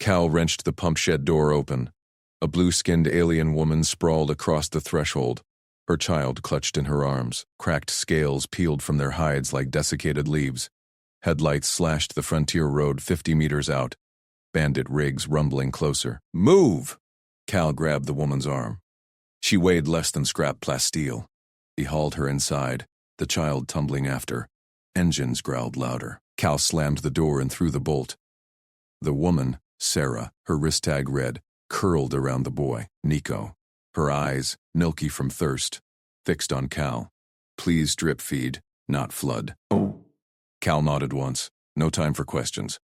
Cal wrenched the pump shed door open. A blue-skinned alien woman sprawled across the threshold, her child clutched in her arms. Cracked scales peeled from their hides like desiccated leaves. Headlights slashed the frontier road 50 meters out. Bandit rigs rumbling closer. "Move!" Cal grabbed the woman's arm. She weighed less than scrap plasteel. He hauled her inside, the child tumbling after. Engines growled louder. Cal slammed the door and threw the bolt. The woman, Sarah, her wrist tag red, curled around the boy, Nico. Her eyes, milky from thirst, fixed on Cal. "Please drip feed, not flood." Cal nodded once. No time for questions.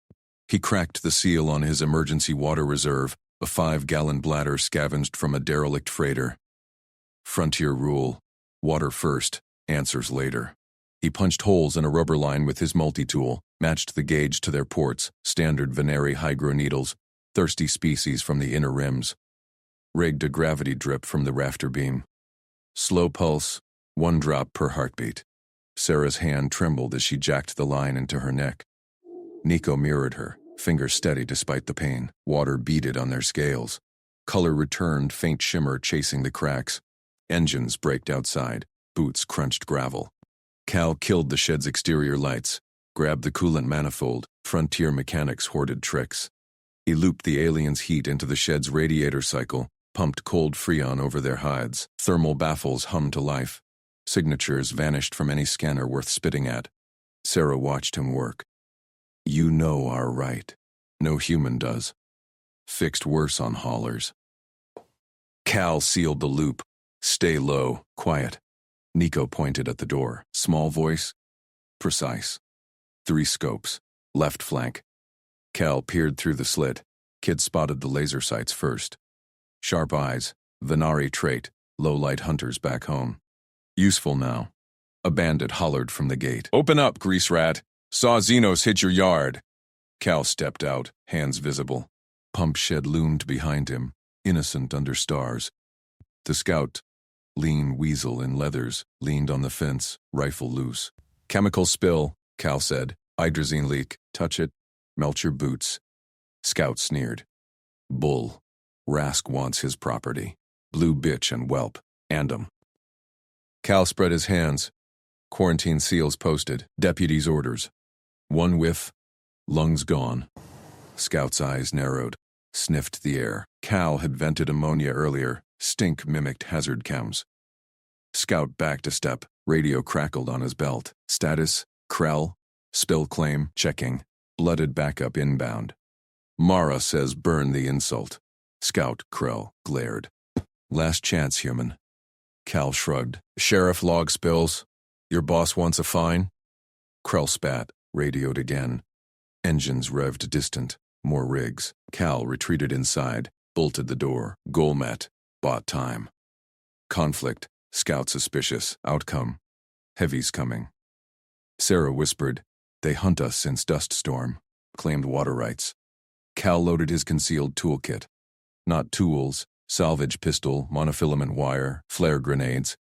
He cracked the seal on his emergency water reserve, a 5-gallon bladder scavenged from a derelict freighter. Frontier rule: water first, answers later. He punched holes in a rubber line with his multi-tool, matched the gauge to their ports, standard Veneri hydro needles, thirsty species from the inner rims. Rigged a gravity drip from the rafter beam. Slow pulse, 1 drop per heartbeat. Sarah's hand trembled as she jacked the line into her neck. Nico mirrored her, fingers steady despite the pain. Water beaded on their scales. Color returned, faint shimmer chasing the cracks. Engines braked outside. Boots crunched gravel. Cal killed the shed's exterior lights, grabbed the coolant manifold. Frontier mechanics hoarded tricks. He looped the aliens' heat into the shed's radiator cycle, pumped cold freon over their hides. Thermal baffles hummed to life. Signatures vanished from any scanner worth spitting at. Sarah watched him work. "You know our right. No human does. Fixed worse on haulers." Cal sealed the loop. "Stay low, quiet." Nico pointed at the door. Small voice, precise. 3 scopes. Left flank. Cal peered through the slit. Kid spotted the laser sights first. Sharp eyes, Venari trait, low-light hunters back home. Useful now. A bandit hollered from the gate. "Open up, grease rat. Saw Xenos hit your yard." Cal stepped out, hands visible. Pump shed loomed behind him, innocent under stars. The scout, lean weasel in leathers, leaned on the fence, rifle loose. "Chemical spill," Cal said. "Hydrazine leak. Touch it. Melt your boots." Scout sneered. "Bull. Rask wants his property. Blue bitch and whelp. And 'em." Cal spread his hands. Quarantine seals posted. Deputy's orders. 1 whiff. Lungs gone. Scout's eyes narrowed. Sniffed the air. Cal had vented ammonia earlier. Stink mimicked hazard chems. Scout backed a step. Radio crackled on his belt. Status: Krell. Spill claim: checking. Blooded backup inbound. Mara says burn the insult. Scout Krell glared. "Last chance, human." Cal shrugged. "Sheriff log spills. Your boss wants a fine?" Krell spat, radioed again. Engines revved distant. More rigs. Cal retreated inside, bolted the door. Goal met. Bought time. Conflict. Scout suspicious. Outcome: heavy's coming. Sarah whispered, "They hunt us since Dust Storm." Claimed water rights. Cal loaded his concealed toolkit. Not tools. Salvage pistol, monofilament wire, flare grenades.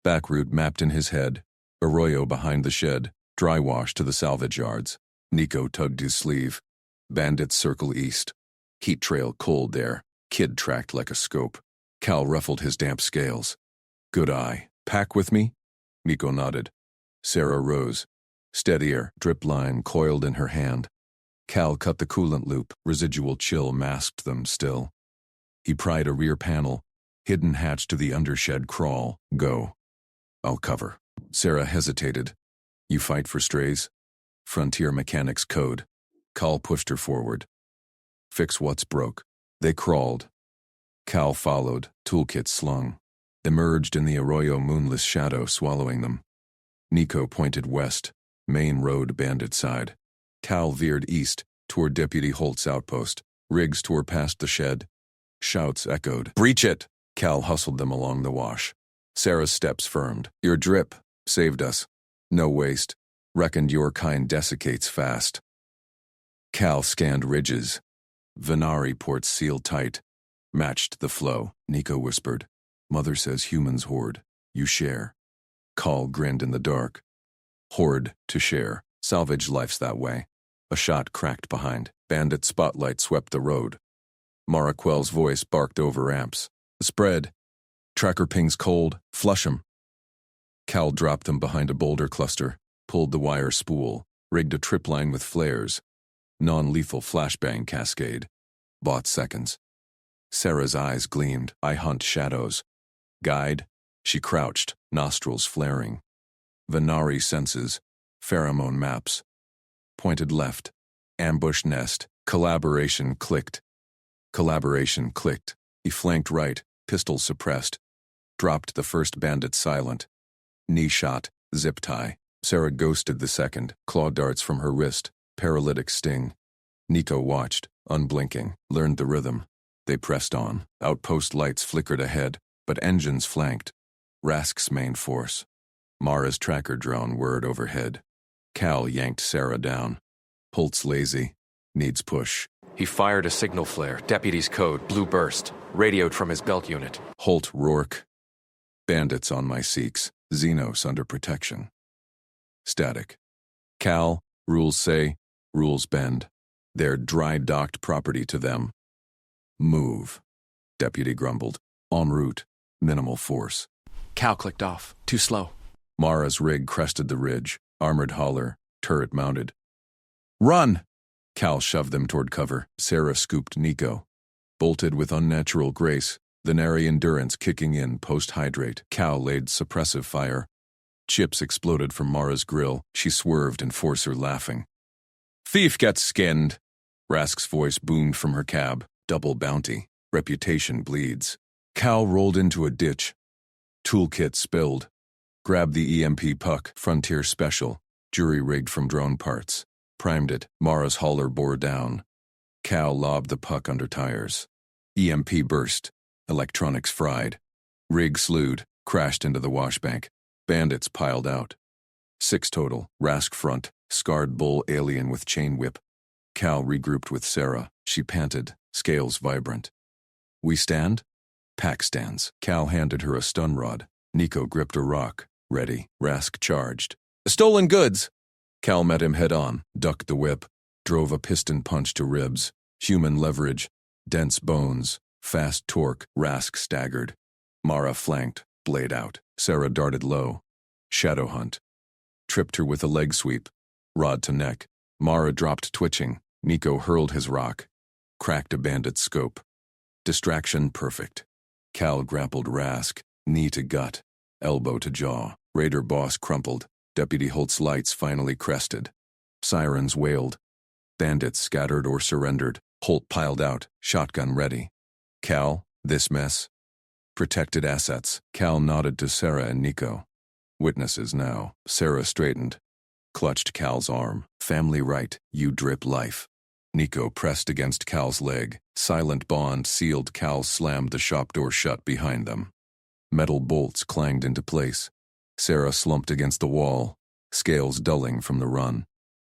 Back route mapped in his head. Arroyo behind the shed. Dry wash to the salvage yards. Nico tugged his sleeve. Bandits circle east. Heat trail cold there. Kid tracked like a scope. Cal ruffled his damp scales. "Good eye. Pack with me?" Nico nodded. Sarah rose. Steadier, drip line coiled in her hand. Cal cut the coolant loop. Residual chill masked them still. He pried a rear panel. Hidden hatch to the undershed crawl. "Go." "I'll cover." Sarah hesitated. "You fight for strays?" Frontier mechanics code. Cal pushed her forward. "Fix what's broke." They crawled. Cal followed, toolkit slung. Emerged in the Arroyo moonless shadow swallowing them. Nico pointed west, main road bandit side. Cal veered east, toward Deputy Holt's outpost. Rigs tore past the shed. Shouts echoed. "Breach it!" Cal hustled them along the wash. Sarah's steps firmed. "Your drip saved us. No waste. Reckoned your kind desiccates fast." Cal scanned ridges. Venari ports sealed tight. Matched the flow. Nico whispered. "Mother says humans hoard. You share." Call grinned in the dark. "Hoard to share. Salvage life's that way." A shot cracked behind. Bandit spotlight swept the road. Mara Quell's voice barked over amps. Spread. Tracker pings cold. Flush 'em. Cal dropped them behind a boulder cluster, pulled the wire spool, rigged a tripline with flares. Non-lethal flashbang cascade. Bought seconds. Sarah's eyes gleamed. I hunt shadows. Guide. She crouched, nostrils flaring. Venari senses. Pheromone maps. Pointed left. Ambush nest. Collaboration clicked. Collaboration clicked. He flanked right, pistol suppressed. Dropped the first bandit silent. Knee shot, zip tie. Sarah ghosted the second, claw darts from her wrist, paralytic sting. Nico watched, unblinking, learned the rhythm. They pressed on. Outpost lights flickered ahead, but engines flanked. Rask's main force. Mara's tracker drone whirred overhead. Cal yanked Sarah down. Holt's lazy. Needs push. He fired a signal flare. Deputy's code. Blue burst. Radioed from his belt unit. Holt rourke. Bandits on my Seeks. Xenos under protection. Static. Cal, rules say, rules bend. They're dry-docked property to them. Move. Deputy grumbled. En route. Minimal force. Cal clicked off. Too slow. Mara's rig crested the ridge. Armored hauler. Turret mounted. Run! Cal shoved them toward cover. Sarah scooped Nico. Bolted with unnatural grace, the nary endurance kicking in post-hydrate. Cal laid suppressive fire. Chips exploded from Mara's grill. She swerved, enforcer laughing. Thief gets skinned. Rask's voice boomed from her cab. Double bounty. Reputation bleeds. Cal rolled into a ditch. Toolkit spilled. Grabbed the EMP puck, Frontier Special, jury-rigged from drone parts. Primed it. Mara's hauler bore down. Cal lobbed the puck under tires. EMP burst. Electronics fried. Rig slewed, crashed into the washbank. Bandits piled out. 6 total. Rask front, scarred bull alien with chain whip. Cal regrouped with Sarah. She panted, scales vibrant. We stand? Pack stands. Cal handed her a stun rod. Nico gripped a rock. Ready. Rask charged. Stolen goods! Cal met him head-on, ducked the whip, drove a piston punch to ribs. Human leverage, dense bones, fast torque. Rask staggered. Mara flanked, blade out. Sarah darted low. Shadow hunt. Tripped her with a leg sweep. Rod to neck. Mara dropped twitching. Nico hurled his rock. Cracked a bandit's scope. Distraction perfect. Cal grappled Rask, knee to gut, elbow to jaw. Raider boss crumpled. Deputy Holt's lights finally crested. Sirens wailed. Bandits scattered or surrendered. Holt piled out, shotgun ready. Cal, this mess? Protected assets. Cal nodded to Sarah and Nico. Witnesses now. Sarah straightened. Clutched Cal's arm. Family right, you drip life. Nico pressed against Cal's leg. Silent bond sealed. Cal slammed the shop door shut behind them. Metal bolts clanged into place. Sarah slumped against the wall, scales dulling from the run.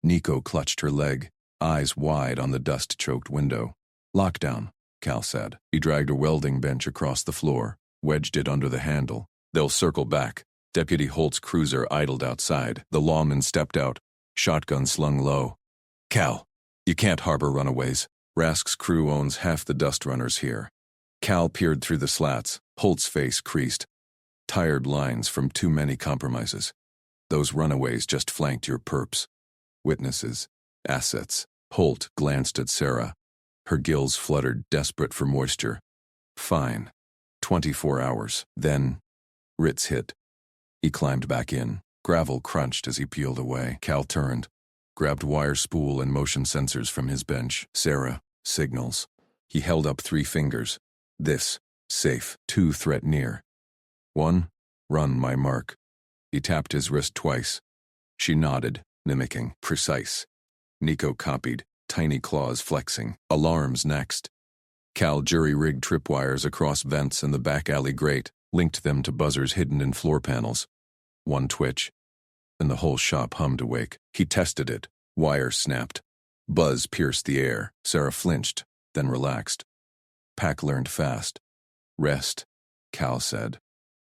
Nico clutched her leg, eyes wide on the dust-choked window. Lockdown, Cal said. He dragged a welding bench across the floor, wedged it under the handle. They'll circle back. Deputy Holt's cruiser idled outside. The lawman stepped out, shotgun slung low. Cal, you can't harbor runaways. Rask's crew owns half the dust runners here. Cal peered through the slats. Holt's face creased. Tired lines from too many compromises. Those runaways just flanked your perps. Witnesses. Assets. Holt glanced at Sarah. Her gills fluttered, desperate for moisture. Fine. 24 hours. Then, Ritz hit. He climbed back in. Gravel crunched as he peeled away. Cal turned, grabbed wire spool and motion sensors from his bench. Sarah, signals. He held up 3 fingers. This, safe. 2, threat near. 1, run my mark. He tapped his wrist twice. She nodded, mimicking. Precise. Nico copied, tiny claws flexing. Alarms next. Cal jury-rigged tripwires across vents in the back alley grate, linked them to buzzers hidden in floor panels. 1 twitch, and the whole shop hummed awake. He tested it. Wire snapped. Buzz pierced the air. Sarah flinched, then relaxed. Pack learned fast. Rest, Cal said.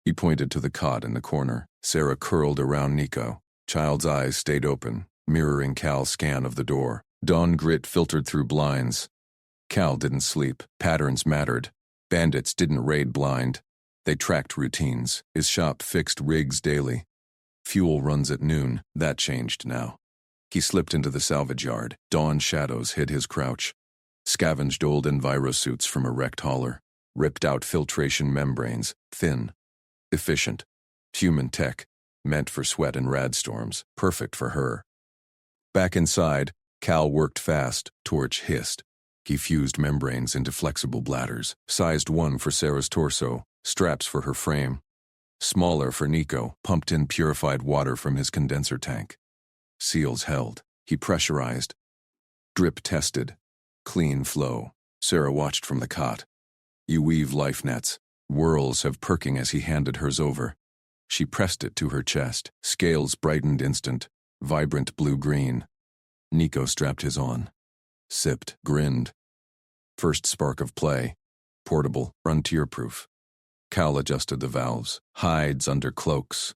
He pointed to the cot in the corner. Sarah curled around Nico. Child's eyes stayed open, mirroring Cal's scan of the door. Dawn grit filtered through blinds. Cal didn't sleep. Patterns mattered. Bandits didn't raid blind. They tracked routines. His shop fixed rigs daily. Fuel runs at noon. That changed now. He slipped into the salvage yard. Dawn shadows hid his crouch. Scavenged old envirosuits from a wrecked hauler. Ripped out filtration membranes. Thin. Efficient. Human tech. Meant for sweat and rad storms. Perfect for her. Back inside, Cal worked fast. Torch hissed. He fused membranes into flexible bladders. Sized one for Sarah's torso. Straps for her frame. Smaller for Nico. Pumped in purified water from his condenser tank. Seals held. He pressurized. Drip tested. Clean flow. Sarah watched from the cot. You weave life nets. Whirls of perking as he handed hers over. She pressed it to her chest. Scales brightened instant. Vibrant blue-green. Nico strapped his on. Sipped. Grinned. First spark of play. Portable. Frontier-proof. Cal adjusted the valves. Hides under cloaks.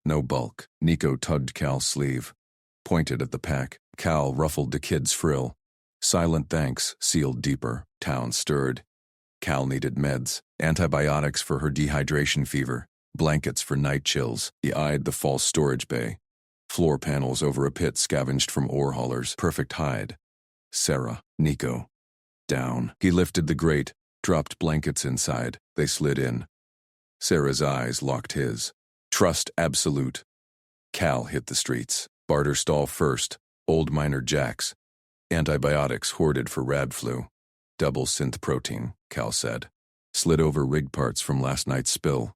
No bulk. Nico tugged Cal's sleeve. Pointed at the pack. Cal ruffled the kid's frill. Silent thanks sealed deeper. Town stirred. Cal needed meds. Antibiotics for her dehydration fever. Blankets for night chills. He eyed the false storage bay. Floor panels over a pit scavenged from ore haulers. Perfect hide. Sarah. Nico. Down. He lifted the grate. Dropped blankets inside. They slid in. Sarah's eyes locked his. Trust absolute. Cal hit the streets. Barter stall first. Old miner jacks. Antibiotics hoarded for rad flu. Double synth protein, Cal said. Slid over rig parts from last night's spill.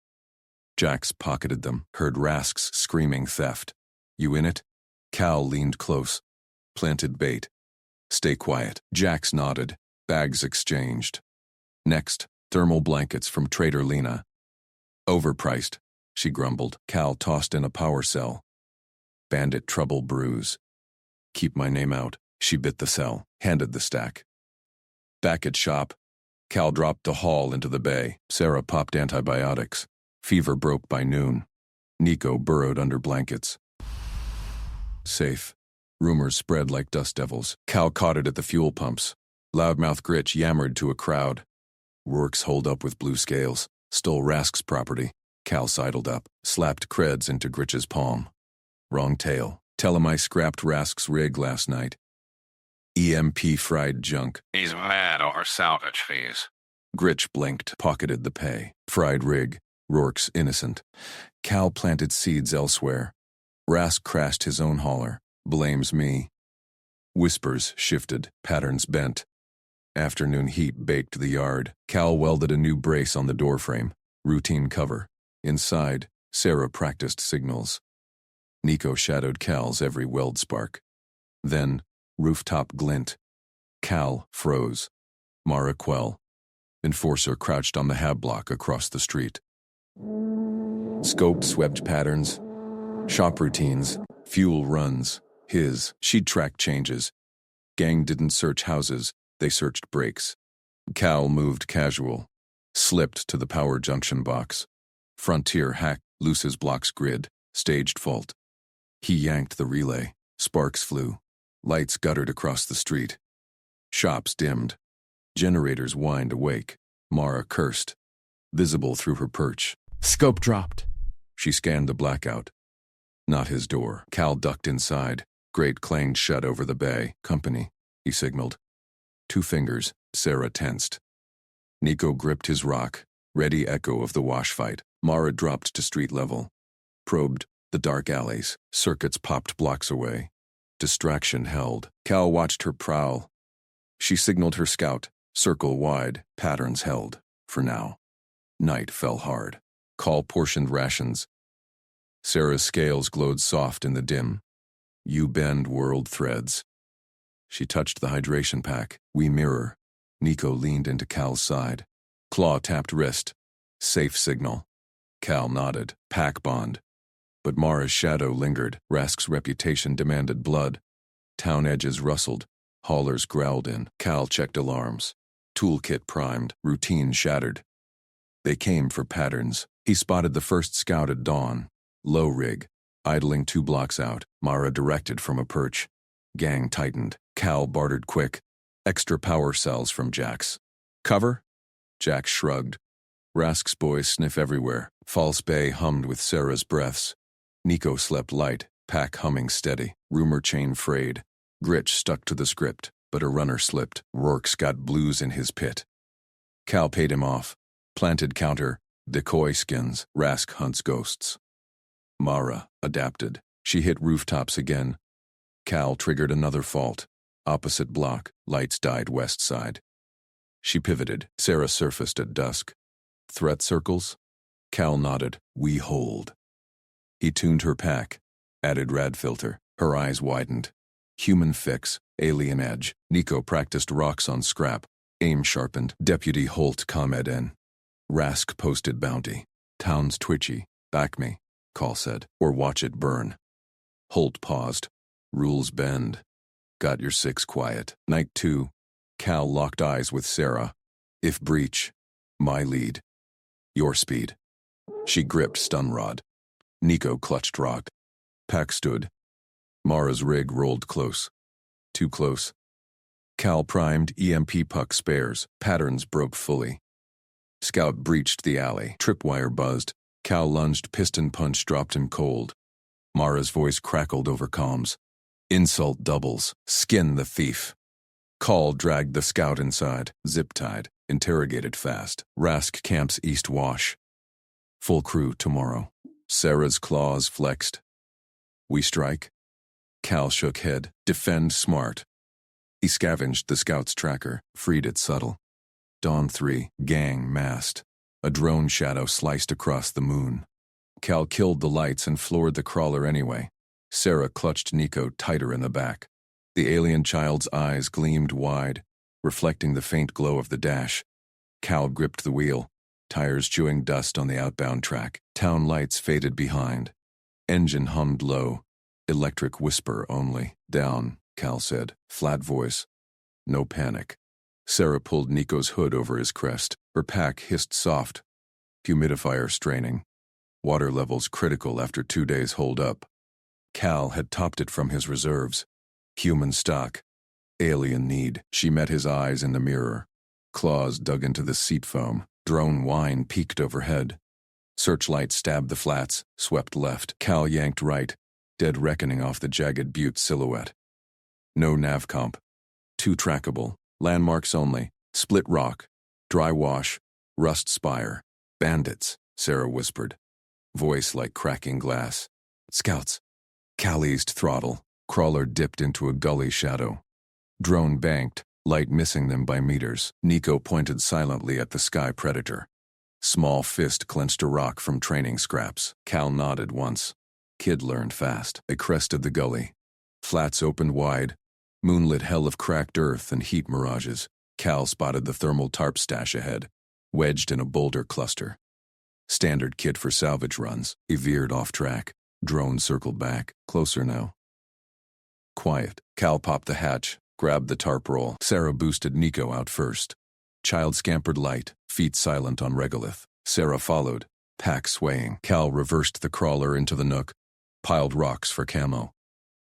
Jacks pocketed them. Heard Rasks screaming theft. You in it? Cal leaned close. Planted bait. Stay quiet. Jacks nodded. Bags exchanged. Next, thermal blankets from Trader Lena. Overpriced, she grumbled. Cal tossed in a power cell. Bandit trouble bruise. Keep my name out. She bit the cell, handed the stack. Back at shop, Cal dropped the haul into the bay. Sarah popped antibiotics. Fever broke by noon. Nico burrowed under blankets. Safe. Rumors spread like dust devils. Cal caught it at the fuel pumps. Loudmouth Gritch yammered to a crowd. Rourke's holed up with blue scales. Stole Rask's property. Cal sidled up. Slapped creds into Gritch's palm. Wrong tale. Tell him I scrapped Rask's rig last night. EMP fried junk. He's mad over salvage fees. Gritch blinked, pocketed the pay. Fried rig. Rourke's innocent. Cal planted seeds elsewhere. Rask crashed his own hauler. Blames me. Whispers shifted. Patterns bent. Afternoon heat baked the yard. Cal welded a new brace on the doorframe. Routine cover. Inside, Sarah practiced signals. Nico shadowed Cal's every weld spark. Then, rooftop glint. Cal froze. Mara quell. Enforcer crouched on the hab block across the street. Scope swept patterns. Shop routines. Fuel runs. She'd track changes. Gang didn't search houses. They searched brakes. Cal moved casual. Slipped to the power junction box. Frontier hacked loose his block's grid. Staged fault. He yanked the relay. Sparks flew. Lights guttered across the street. Shops dimmed. Generators whined awake. Mara cursed. Visible through her perch. Scope dropped. She scanned the blackout. Not his door. Cal ducked inside. Grate clanged shut over the bay. Company, he signaled. 2 fingers. Sarah tensed. Nico gripped his rock. Ready echo of the wash fight. Mara dropped to street level. Probed the dark alleys. Circuits popped blocks away. Distraction held. Cal watched her prowl. She signaled her scout. Circle wide. Patterns held. For now. Night fell hard. Call portioned rations. Sarah's scales glowed soft in the dim. You bend world threads. She touched the hydration pack. We mirror. Nico leaned into Cal's side. Claw tapped wrist. Safe signal. Cal nodded. Pack bond. But Mara's shadow lingered. Rask's reputation demanded blood. Town edges rustled. Haulers growled in. Cal checked alarms. Toolkit primed. Routine shattered. They came for patterns. He spotted the first scout at dawn. Low rig. Idling 2 blocks out. Mara directed from a perch. Gang tightened. Cal bartered quick. Extra power cells from Jax. Cover? Jax shrugged. Rask's boys sniff everywhere. False Bay hummed with Sarah's breaths. Nico slept light, pack humming steady. Rumor chain frayed. Gritch stuck to the script, but a runner slipped. Rourke's got blues in his pit. Cal paid him off. Planted counter. Decoy skins. Rask hunts ghosts. Mara adapted. She hit rooftops again. Cal triggered another fault. Opposite block. Lights died west side. She pivoted. Sarah surfaced at dusk. Threat circles? Cal nodded. We hold. He tuned her pack. Added rad filter. Her eyes widened. Human fix. Alien edge. Nico practiced rocks on scrap. Aim sharpened. Deputy Holt ComEd in. Rask posted bounty. Town's twitchy. Back me, Call said, or watch it burn. Holt paused. Rules bend. Got your 6 quiet. Night 2. Cal locked eyes with Sarah. If breach, my lead. Your speed. She gripped stun rod. Nico clutched rock. Pack stood. Mara's rig rolled close. Too close. Cal primed EMP puck spares. Patterns broke fully. Scout breached the alley. Tripwire buzzed. Cal lunged. Piston punch dropped him cold. Mara's voice crackled over comms. Insult doubles. Skin the thief. Call dragged the scout inside. Zip-tied. Interrogated fast. Rask camps East Wash. Full crew tomorrow. Sarah's claws flexed. We strike? Cal shook head. Defend smart. He scavenged the scout's tracker. Freed it subtle. Dawn 3. Gang massed. A drone shadow sliced across the moon. Cal killed the lights and floored the crawler anyway. Sarah clutched Nico tighter in the back. The alien child's eyes gleamed wide, reflecting the faint glow of the dash. Cal gripped the wheel, tires chewing dust on the outbound track. Town lights faded behind. Engine hummed low. Electric whisper only. Down, Cal said, flat voice. No panic. Sarah pulled Nico's hood over his crest. Her pack hissed soft. Humidifier straining. Water levels critical after 2 days hold up. Cal had topped it from his reserves. Human stock. Alien need. She met his eyes in the mirror. Claws dug into the seat foam. Drone whine peaked overhead. Searchlight stabbed the flats, swept left. Cal yanked right. Dead reckoning off the jagged butte silhouette. No nav comp. Too trackable. Landmarks only. Split rock. Dry wash. Rust spire. Bandits, Sarah whispered. Voice like cracking glass. Scouts. Cal eased throttle. Crawler dipped into a gully shadow. Drone banked, light missing them by meters. Nico pointed silently at the sky predator. Small fist clenched a rock from training scraps. Cal nodded once. Kid learned fast. They crested the gully. Flats opened wide. Moonlit hell of cracked earth and heat mirages. Cal spotted the thermal tarp stash ahead, wedged in a boulder cluster. Standard kit for salvage runs. He veered off track. Drone circled back. Closer now. Quiet. Cal popped the hatch, grabbed the tarp roll. Sarah boosted Nico out first. Child scampered light, feet silent on regolith. Sarah followed, pack swaying. Cal reversed the crawler into the nook, piled rocks for camo.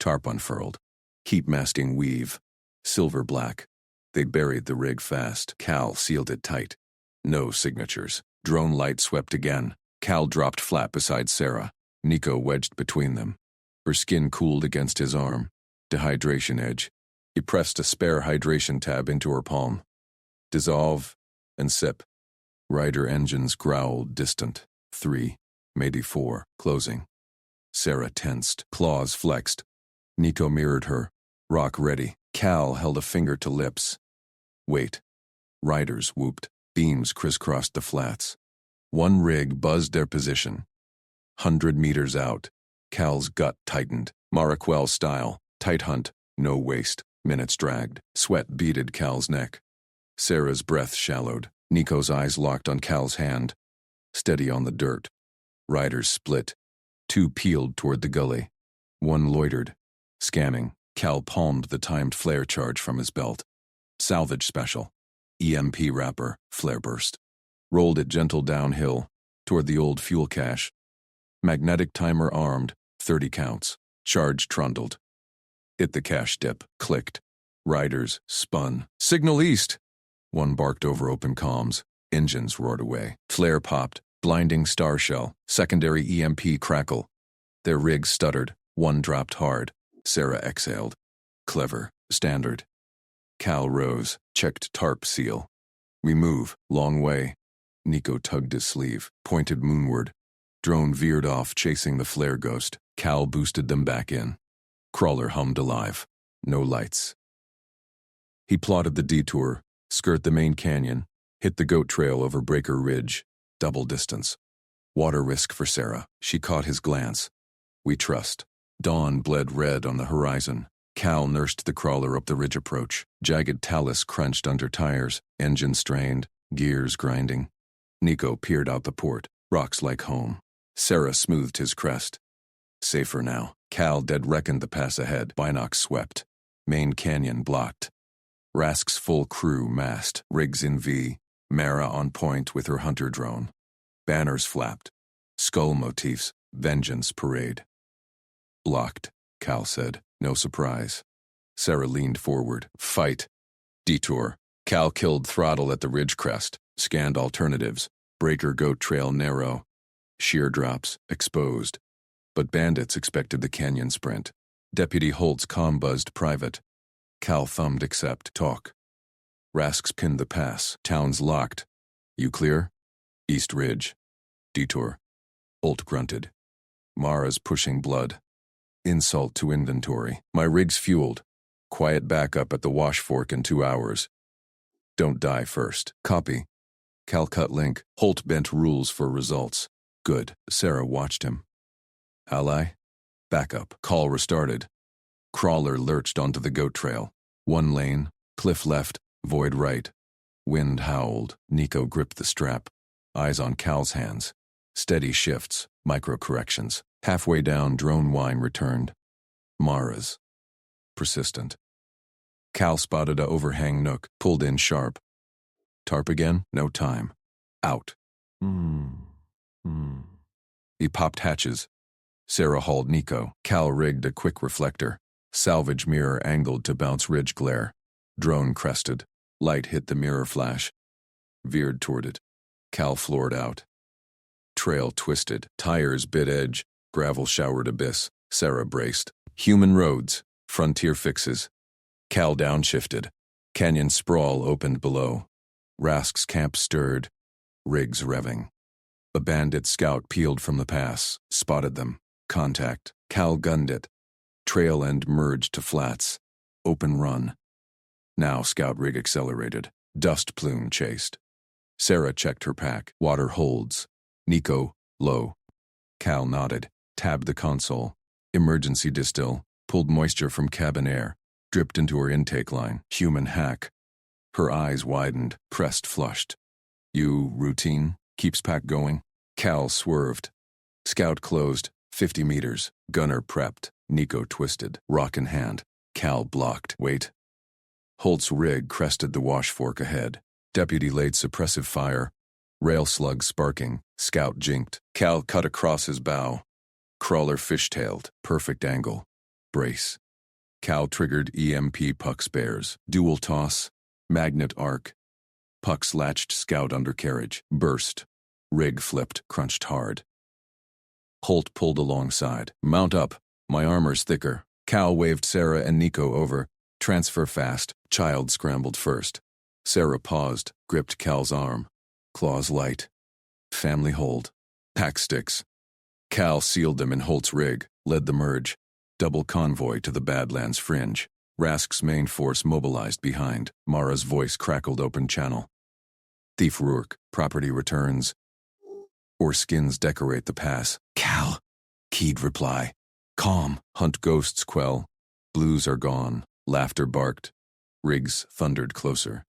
Tarp unfurled. Heat masking weave. Silver black. They buried the rig fast. Cal sealed it tight. No signatures. Drone light swept again. Cal dropped flat beside Sarah. Nico wedged between them. Her skin cooled against his arm. Dehydration edge. He pressed a spare hydration tab into her palm. Dissolve and sip. Rider engines growled distant. 3, maybe 4, closing. Sarah tensed. Claws flexed. Nico mirrored her. Rock ready. Cal held a finger to lips. Wait. Riders whooped. Beams crisscrossed the flats. One rig buzzed their position. 100 meters out. Cal's gut tightened. Maraquel style. Tight hunt. No waste. Minutes dragged. Sweat beaded Cal's neck. Sarah's breath shallowed. Nico's eyes locked on Cal's hand. Steady on the dirt. Riders split. 2 peeled toward the gully. 1 loitered. Scanning. Cal palmed the timed flare charge from his belt. Salvage special. EMP wrapper. Flare burst. Rolled it gentle downhill, toward the old fuel cache. Magnetic timer armed. 30 counts. Charge trundled. Hit the cache dip. Clicked. Riders spun. Signal east! One barked over open comms. Engines roared away. Flare popped. Blinding star shell. Secondary EMP crackle. Their rigs stuttered. One dropped hard. Sarah exhaled. Clever. Standard. Cal rose. Checked tarp seal. We move. Long way. Nico tugged his sleeve. Pointed moonward. Drone veered off, chasing the flare ghost. Cal boosted them back in. Crawler hummed alive. No lights. He plotted the detour. Skirt the main canyon. Hit the goat trail over Breaker Ridge. Double distance. Water risk for Sarah. She caught his glance. We trust. Dawn bled red on the horizon. Cal nursed the crawler up the ridge approach. Jagged talus crunched under tires. Engine strained. Gears grinding. Nico peered out the port. Rocks like home. Sarah smoothed his crest. Safer now. Cal dead reckoned the pass ahead. Binocs swept. Main canyon blocked. Rask's full crew massed. Rigs in V. Mara on point with her hunter drone. Banners flapped. Skull motifs. Vengeance parade. Blocked, Cal said. No surprise. Sarah leaned forward. Fight. Detour. Cal killed throttle at the ridge crest. Scanned alternatives. Breaker goat trail narrow. Sheer drops. Exposed. But bandits expected the canyon sprint. Deputy Holt's comm buzzed private. Cal thumbed accept. Talk. Rask's pinned the pass. Town's locked. You clear? East Ridge. Detour. Holt grunted. Mara's pushing blood. Insult to inventory. My rig's fueled. Quiet backup at the wash fork in 2 hours. Don't die first. Copy. Cal cut link. Holt bent rules for results. Good. Sarah watched him. Ally? Backup. Call restarted. Crawler lurched onto the goat trail. One lane. Cliff left. Void right. Wind howled. Nico gripped the strap. Eyes on Cal's hands. Steady shifts. Micro-corrections. Halfway down, drone whine returned. Mara's. Persistent. Cal spotted a overhang nook. Pulled in sharp. Tarp again? No time. Out. He popped hatches. Sarah hauled Nico. Cal rigged a quick reflector. Salvage mirror angled to bounce ridge glare. Drone crested. Light hit the mirror flash. Veered toward it. Cal floored out. Trail twisted. Tires bit edge. Gravel showered abyss. Sarah braced. Human roads. Frontier fixes. Cal downshifted. Canyon sprawl opened below. Rask's camp stirred. Rigs revving. A bandit scout peeled from the pass. Spotted them. Contact. Cal gunned it. Trail end merged to flats. Open run. Now scout rig accelerated. Dust plume chased. Sarah checked her pack. Water holds. Nico, low. Cal nodded. Tabbed the console. Emergency distill. Pulled moisture from cabin air. Dripped into her intake line. Human hack. Her eyes widened. Pressed flushed. You routine? Keeps pack going? Cal swerved. Scout closed. 50 meters. Gunner prepped. Nico twisted. Rock in hand. Cal blocked. Wait. Holt's rig crested the wash fork ahead. Deputy laid suppressive fire. Rail slug sparking. Scout jinked. Cal cut across his bow. Crawler fishtailed. Perfect angle. Brace. Cal triggered EMP puck spares. Dual toss. Magnet arc. Pucks latched scout undercarriage. Burst. Rig flipped. Crunched hard. Holt pulled alongside. Mount up. My armor's thicker. Cal waved Sarah and Nico over. Transfer fast. Child scrambled first. Sarah paused. Gripped Cal's arm. Claws light. Family hold. Pack sticks. Cal sealed them in Holt's rig. Led the merge. Double convoy to the Badlands fringe. Rask's main force mobilized behind. Mara's voice crackled open channel. Thief Rourke. Property returns. Or skins decorate the pass. Cal. Keyed reply. Calm. Hunt ghosts quell. Blues are gone. Laughter barked. Rigs thundered closer.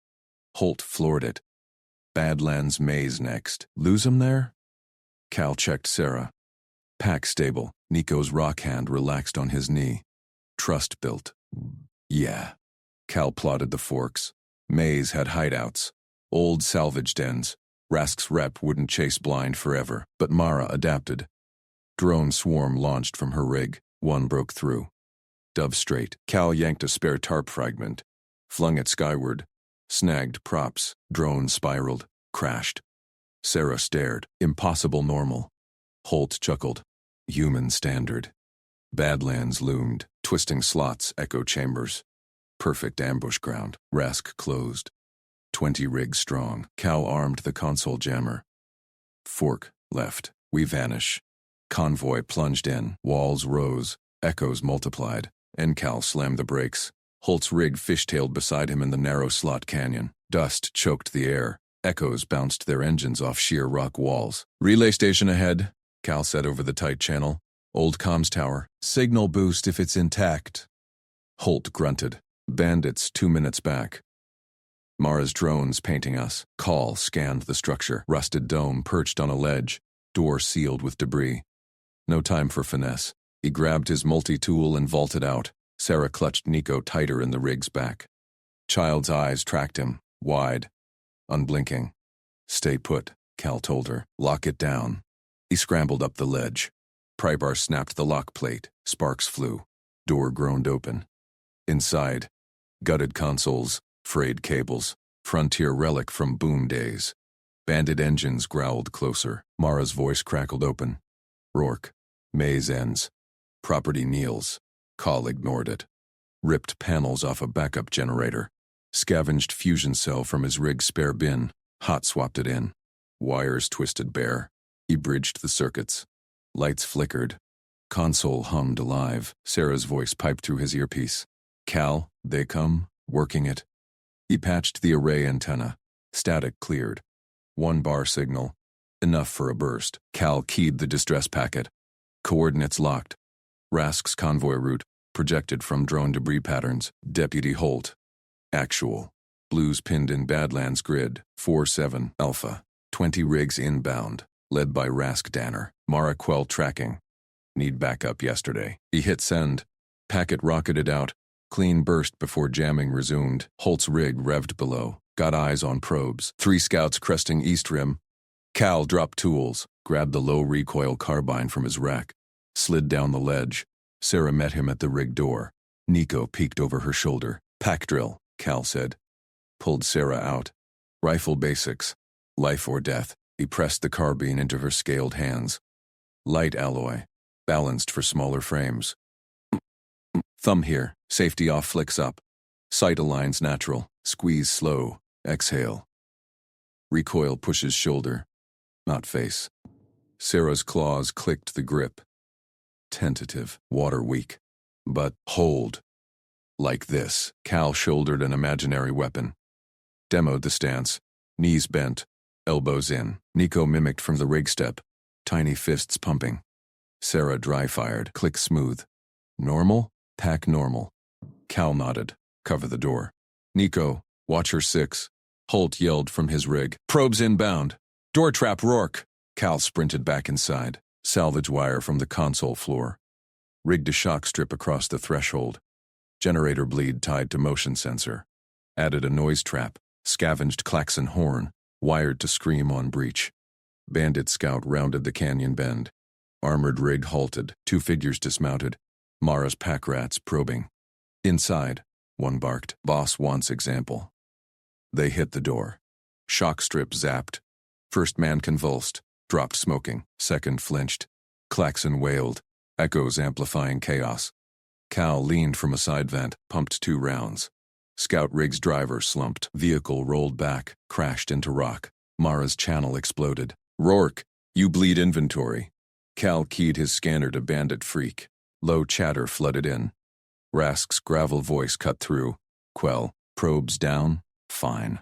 Holt floored it. Badlands maze next. Lose 'em there? Cal checked Sarah. Pack stable. Nico's rock hand relaxed on his knee. Trust built. Yeah. Cal plotted the forks. Maze had hideouts. Old salvage dens. Rask's rep wouldn't chase blind forever, but Mara adapted. Drone swarm launched from her rig. One broke through. Dove straight. Cal yanked a spare tarp fragment. flung it skyward, snagged props, drone spiraled, crashed. Sarah stared. Impossible normal. Holt chuckled. Human standard. Badlands loomed, twisting slots, echo chambers. Perfect ambush ground. Rask closed. 20 rigs strong. Cal armed the console jammer. Fork left. We vanish. Convoy plunged in. Walls rose. Echoes multiplied. Cal slammed the brakes. Holt's rig fishtailed beside him in the narrow slot canyon. Dust choked the air. Echoes bounced their engines off sheer rock walls. Relay station ahead, Cal said over the tight channel. Old comms tower. Signal boost if it's intact. Holt grunted. Bandits 2 minutes back. Mara's drones painting us. Call scanned the structure. Rusted dome perched on a ledge. Door sealed with debris. No time for finesse. He grabbed his multi-tool and vaulted out. Sarah clutched Nico tighter in the rig's back. Child's eyes tracked him, wide, unblinking. Stay put, Cal told her. Lock it down. He scrambled up the ledge. Prybar snapped the lock plate. Sparks flew. Door groaned open. Inside, gutted consoles, frayed cables, frontier relic from boom days. Bandit engines growled closer. Mara's voice crackled open. Rourke. Maze ends. Property kneels. Call ignored it. Ripped panels off a backup generator. Scavenged fusion cell from his rig's spare bin. Hot swapped it in. Wires twisted bare. He bridged the circuits. Lights flickered. Console hummed alive. Sarah's voice piped through his earpiece. Cal, they come, working it. He patched the array antenna. Static cleared. 1 bar signal. Enough for a burst. Cal keyed the distress packet. Coordinates locked. Rask's convoy route, projected from drone debris patterns. Deputy Holt. Actual. Blues pinned in Badlands grid. 4-7 Alpha. 20 rigs inbound. Led by Rask Danner. Mara Quell tracking. Need backup yesterday. He hit send. Packet rocketed out. Clean burst before jamming resumed. Holt's rig revved below. Got eyes on probes. 3 scouts cresting East Rim. Cal dropped tools. Grabbed the low recoil carbine from his rack. Slid down the ledge. Sarah met him at the rig door. Nico peeked over her shoulder. Pack drill, Cal said. Pulled Sarah out. Rifle basics. Life or death. He pressed the carbine into her scaled hands. Light alloy. Balanced for smaller frames. Thumb here. Safety off flicks up. Sight aligns natural. Squeeze slow. Exhale. Recoil pushes shoulder. Not face. Sarah's claws clicked the grip. Tentative. Water weak. But hold. Like this. Cal shouldered an imaginary weapon. Demoed the stance. Knees bent. Elbows in. Nico mimicked from the rig step. Tiny fists pumping. Sarah dry-fired. Click smooth. Normal? Pack normal. Cal nodded. Cover the door. Nico, watch her 6. Holt yelled from his rig. Probes inbound. Door trap Rourke. Cal sprinted back inside. Salvage wire from the console floor. Rigged a shock strip across the threshold. Generator bleed tied to motion sensor. Added a noise trap. Scavenged klaxon horn. Wired to scream on breach. Bandit scout rounded the canyon bend. Armored rig halted. 2 figures dismounted. Mara's pack rats probing. Inside, one barked. Boss wants example. They hit the door. Shock strip zapped. First man convulsed. Dropped smoking. Second flinched. Klaxon wailed. Echoes amplifying chaos. Cal leaned from a side vent, pumped 2 rounds. Scout rig's driver slumped. Vehicle rolled back, crashed into rock. Mara's channel exploded. Rourke, you bleed inventory. Cal keyed his scanner to Bandit Freak. Low chatter flooded in. Rask's gravel voice cut through. Quell, probes down? Fine.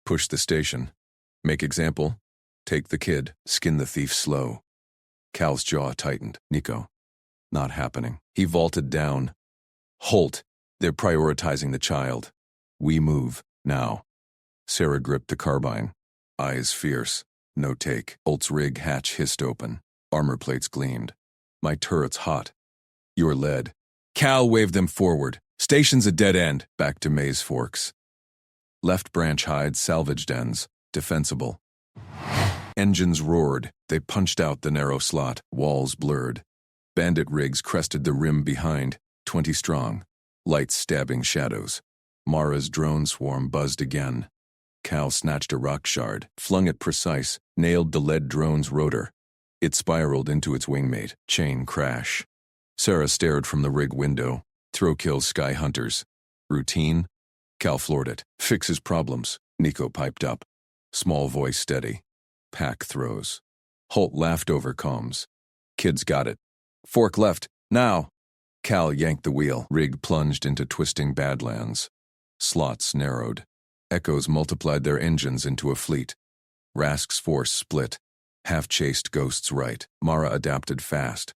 Push the station. Make example. Take the kid. Skin the thief slow. Cal's jaw tightened. Nico. Not happening. He vaulted down. Holt. They're prioritizing the child. We move. Now. Sarah gripped the carbine. Eyes fierce. No take. Holt's rig hatch hissed open. Armor plates gleamed. My turret's hot. You're lead. Cal waved them forward. Station's a dead end. Back to Maze Forks. Left branch hides salvaged ends. Defensible. Engines roared. They punched out the narrow slot. Walls blurred. Bandit rigs crested the rim behind. 20 strong. Lights stabbing shadows. Mara's drone swarm buzzed again. Cal snatched a rock shard, flung it precise, nailed the lead drone's rotor. It spiraled into its wingmate. Chain crash. Sarah stared from the rig window. Throw kills Sky Hunters. Routine? Cal floored it. Fixes problems. Nico piped up. Small voice steady. Pack throws. Holt laughed over comms. Kids got it. Fork left. Now! Cal yanked the wheel. Rig plunged into twisting badlands. Slots narrowed. Echoes multiplied their engines into a fleet. Rask's force split. Half-chased Ghosts right. Mara adapted fast.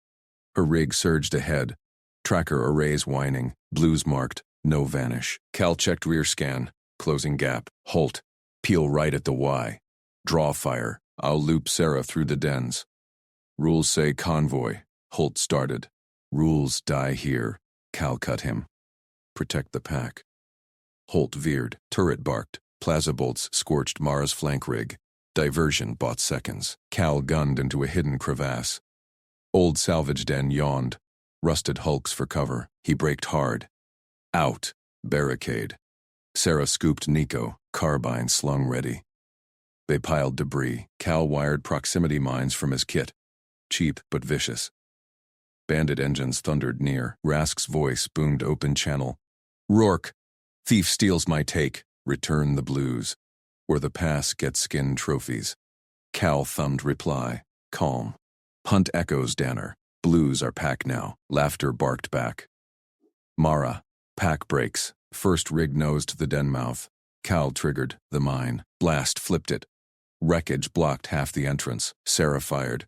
Her rig surged ahead. Tracker arrays whining. Blues marked. No vanish. Cal checked rear scan. Closing gap. Holt. Peel right at the Y. Draw fire. I'll loop Sarah through the dens. Rules say convoy. Holt started. Rules die here. Cal cut him. Protect the pack. Holt veered. Turret barked. Plaza bolts scorched Mara's flank rig. Diversion bought seconds. Cal gunned into a hidden crevasse. Old salvage den yawned. Rusted hulks for cover. He braked hard. Out. Barricade. Sarah scooped Nico. Carbine slung ready. They piled debris. Cal wired proximity mines from his kit. Cheap but vicious. Bandit engines thundered near. Rask's voice boomed open channel. Rourke. Thief steals my take. Return the blues. Or the pass gets skin trophies. Cal thumbed reply. Calm. Hunt echoes Danner. Blues are pack now. Laughter barked back. Mara. Pack breaks. First rig nosed the den mouth. Cal triggered the mine. Blast flipped it. Wreckage blocked half the entrance. Sarah fired.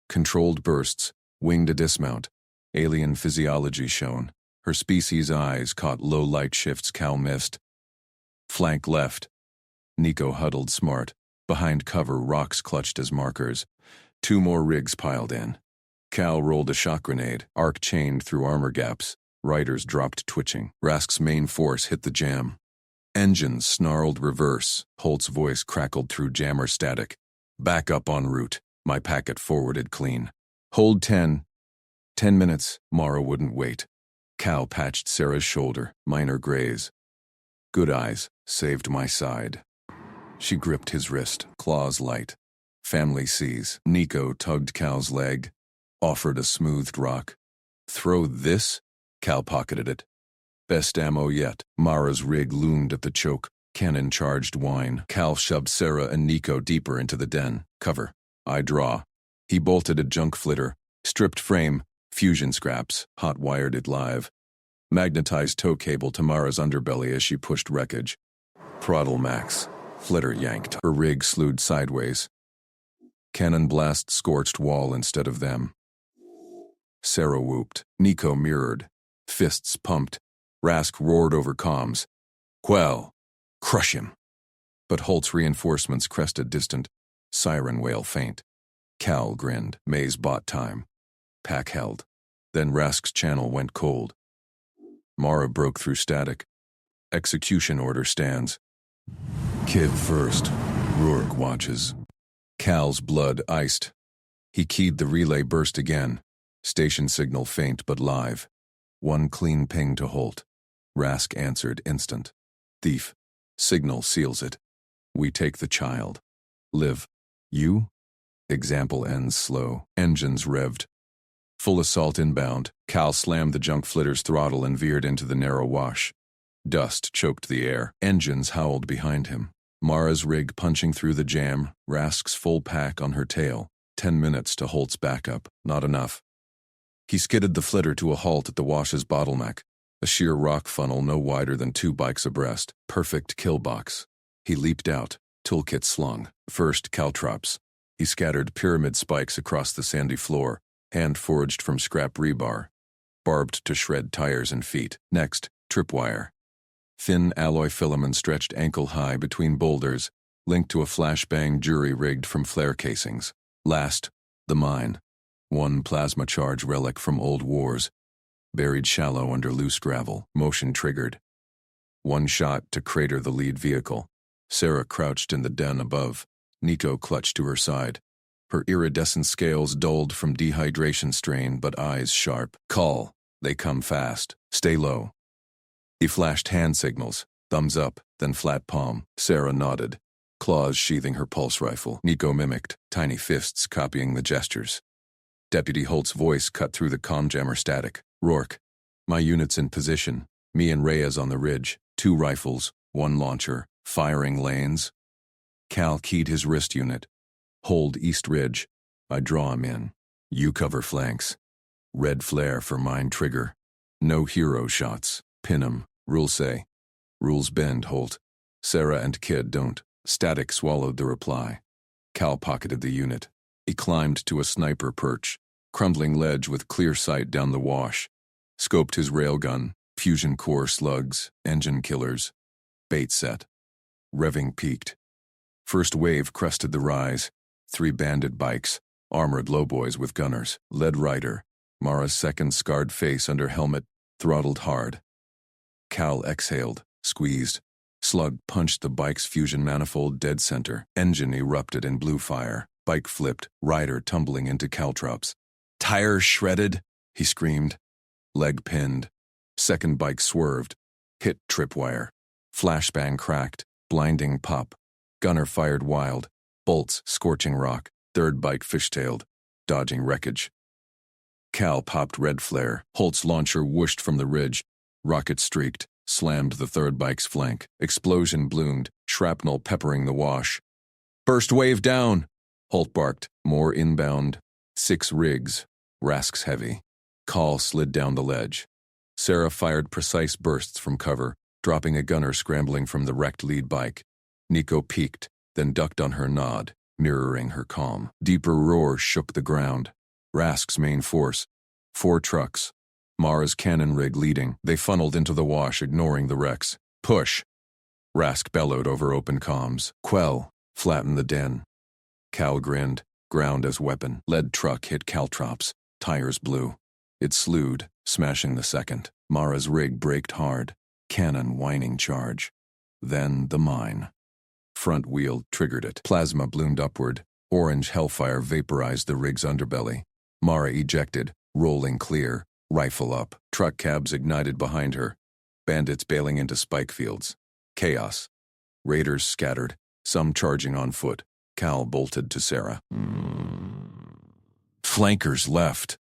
Controlled bursts. Winged a dismount. Alien physiology shown. Her species' eyes caught low light shifts Cal missed. Flank left. Nico huddled smart. Behind cover, rocks clutched as markers. 2 more rigs piled in. Cal rolled a shock grenade. Arc chained through armor gaps. Riders dropped twitching. Rask's main force hit the jam. Engines snarled reverse. Holt's voice crackled through jammer static. Back up en route. My packet forwarded clean. Hold 10. 10 minutes. Mara wouldn't wait. Cal patched Sarah's shoulder. Minor graze. Good eyes. Saved my side. She gripped his wrist. Claws light. Family sees. Nico tugged Cal's leg. Offered a smoothed rock. Throw this? Cal pocketed it. Best ammo yet. Mara's rig loomed at the choke. Cannon charged wine. Cal shoved Sarah and Nico deeper into the den. Cover. I draw. He bolted a junk flitter. Stripped frame. Fusion scraps. Hot wired it live. Magnetized tow cable to Mara's underbelly as she pushed wreckage. Throttle max. Flitter yanked. Her rig slewed sideways. Cannon blast scorched wall instead of them. Sarah whooped. Nico mirrored. Fists pumped. Rask roared over comms. Quell. Crush him. But Holt's reinforcements crested distant. Siren wail faint. Cal grinned. Maze bought time. Pack held. Then Rask's channel went cold. Mara broke through static. Execution order stands. Kid first. Rourke watches. Cal's blood iced. He keyed the relay burst again. Station signal faint but live. One clean ping to Holt. Rask answered instant. Thief. Signal seals it. We take the child. Live. You? Example ends slow. Engines revved. Full assault inbound. Cal slammed the junk flitter's throttle and veered into the narrow wash. Dust choked the air. Engines howled behind him. Mara's rig punching through the jam. Rask's full pack on her tail. 10 minutes to Holt's backup. Not enough. He skidded the flitter to a halt at the wash's bottleneck. A sheer rock funnel no wider than 2 bikes abreast. Perfect kill box. He leaped out. Toolkit slung. First, caltrops. He scattered pyramid spikes across the sandy floor. Hand forged from scrap rebar. Barbed to shred tires and feet. Next, tripwire. Thin alloy filament stretched ankle-high between boulders, linked to a flashbang jury rigged from flare casings. Last, the mine. 1 plasma charge relic from old wars. Buried shallow under loose gravel. Motion triggered. 1 shot to crater the lead vehicle. Sarah crouched in the den above. Nico clutched to her side. Her iridescent scales dulled from dehydration strain, but eyes sharp. Call. They come fast. Stay low. He flashed hand signals. Thumbs up, then flat palm. Sarah nodded, claws sheathing her pulse rifle. Nico mimicked, tiny fists copying the gestures. Deputy Holt's voice cut through the comm-jammer static. Rourke, my unit's in position. Me and Reyes on the ridge. 2 rifles, 1 launcher. Firing lanes. Cal keyed his wrist unit. Hold East Ridge. I draw him in. You cover flanks. Red flare for mine trigger. No hero shots. Pin 'em. Rules say. Rules bend, Holt. Sarah and Kid don't. Static swallowed the reply. Cal pocketed the unit. He climbed to a sniper perch, crumbling ledge with clear sight down the wash. Scoped his railgun, fusion core slugs, engine killers. Bait set. Revving peaked. First wave crested the rise. 3 bandit bikes, armored lowboys with gunners. Led rider. Mara's second scarred face under helmet, throttled hard. Cal exhaled, squeezed. Slug punched the bike's fusion manifold dead center. Engine erupted in blue fire. Bike flipped, rider tumbling into caltrops. Tires shredded, he screamed. Leg pinned. Second bike swerved. Hit tripwire. Flashbang cracked. Blinding pop. Gunner fired wild. Bolts scorching rock. Third bike fishtailed. Dodging wreckage. Cal popped red flare. Holt's launcher whooshed from the ridge. Rocket streaked. Slammed the third bike's flank. Explosion bloomed. Shrapnel peppering the wash. Burst wave down! Holt barked. More inbound. 6 rigs. Rasks heavy. Call slid down the ledge. Sarah fired precise bursts from cover, dropping a gunner scrambling from the wrecked lead bike. Nico peeked, then ducked on her nod, mirroring her calm. Deeper roars shook the ground. Rask's main force. 4 trucks. Mara's cannon rig leading. They funneled into the wash, ignoring the wrecks. Push! Rask bellowed over open comms. Quell! Flatten the den. Cal grinned, ground as weapon. Lead truck hit caltrops. Tires blew. It slewed, smashing the second. Mara's rig braked hard. Cannon whining charge. Then the mine. Front wheel triggered it. Plasma bloomed upward. Orange hellfire vaporized the rig's underbelly. Mara ejected, rolling clear, rifle up. Truck cabs ignited behind her. Bandits bailing into spike fields. Chaos. Raiders scattered, some charging on foot. Cal bolted to Sarah. Flankers left.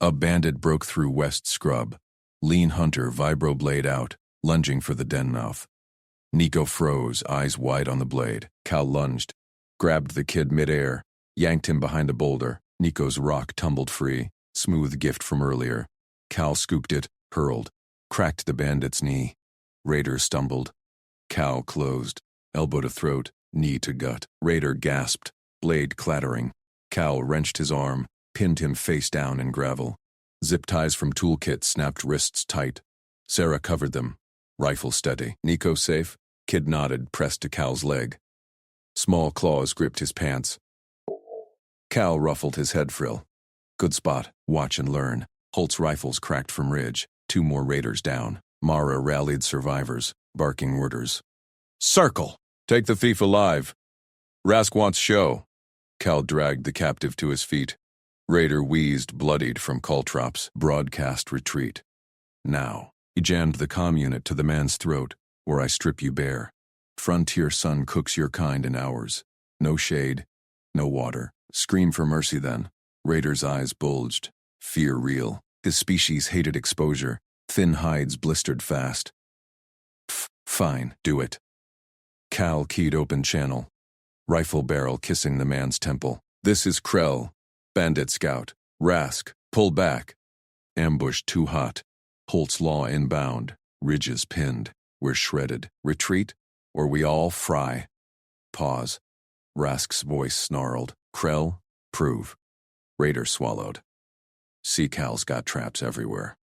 A bandit broke through West Scrub. Lean Hunter vibroblade out, lunging for the den mouth. Nico froze, eyes wide on the blade. Cal lunged, grabbed the kid midair, yanked him behind a boulder. Nico's rock tumbled free, smooth gift from earlier. Cal scooped it, hurled, cracked the bandit's knee. Raider stumbled. Cal closed, elbow to throat, knee to gut. Raider gasped, blade clattering. Cal wrenched his arm, pinned him face down in gravel. Zip ties from toolkit snapped wrists tight. Sarah covered them. Rifle steady. Nico safe? Kid nodded, pressed to Cal's leg. Small claws gripped his pants. Cal ruffled his head frill. Good spot. Watch and learn. Holt's rifles cracked from ridge. 2 more raiders down. Mara rallied survivors, barking orders. Circle! Take the thief alive. Rask wants show. Cal dragged the captive to his feet. Raider wheezed, bloodied from caltrops. Broadcast retreat. Now. He jammed the comm unit to the man's throat, or I strip you bare. Frontier sun cooks your kind in hours. No shade, no water. Scream for mercy then. Raider's eyes bulged. Fear real. His species hated exposure. Thin hides blistered fast. Fine, do it. Cal keyed open channel. Rifle barrel kissing the man's temple. This is Krell. Bandit scout. Rask. Pull back. Ambush too hot. Holt's law inbound. Ridges pinned. We're shredded. Retreat, or we all fry. Pause. Rask's voice snarled. Krell, prove. Raider swallowed. Sea Cal's got traps everywhere.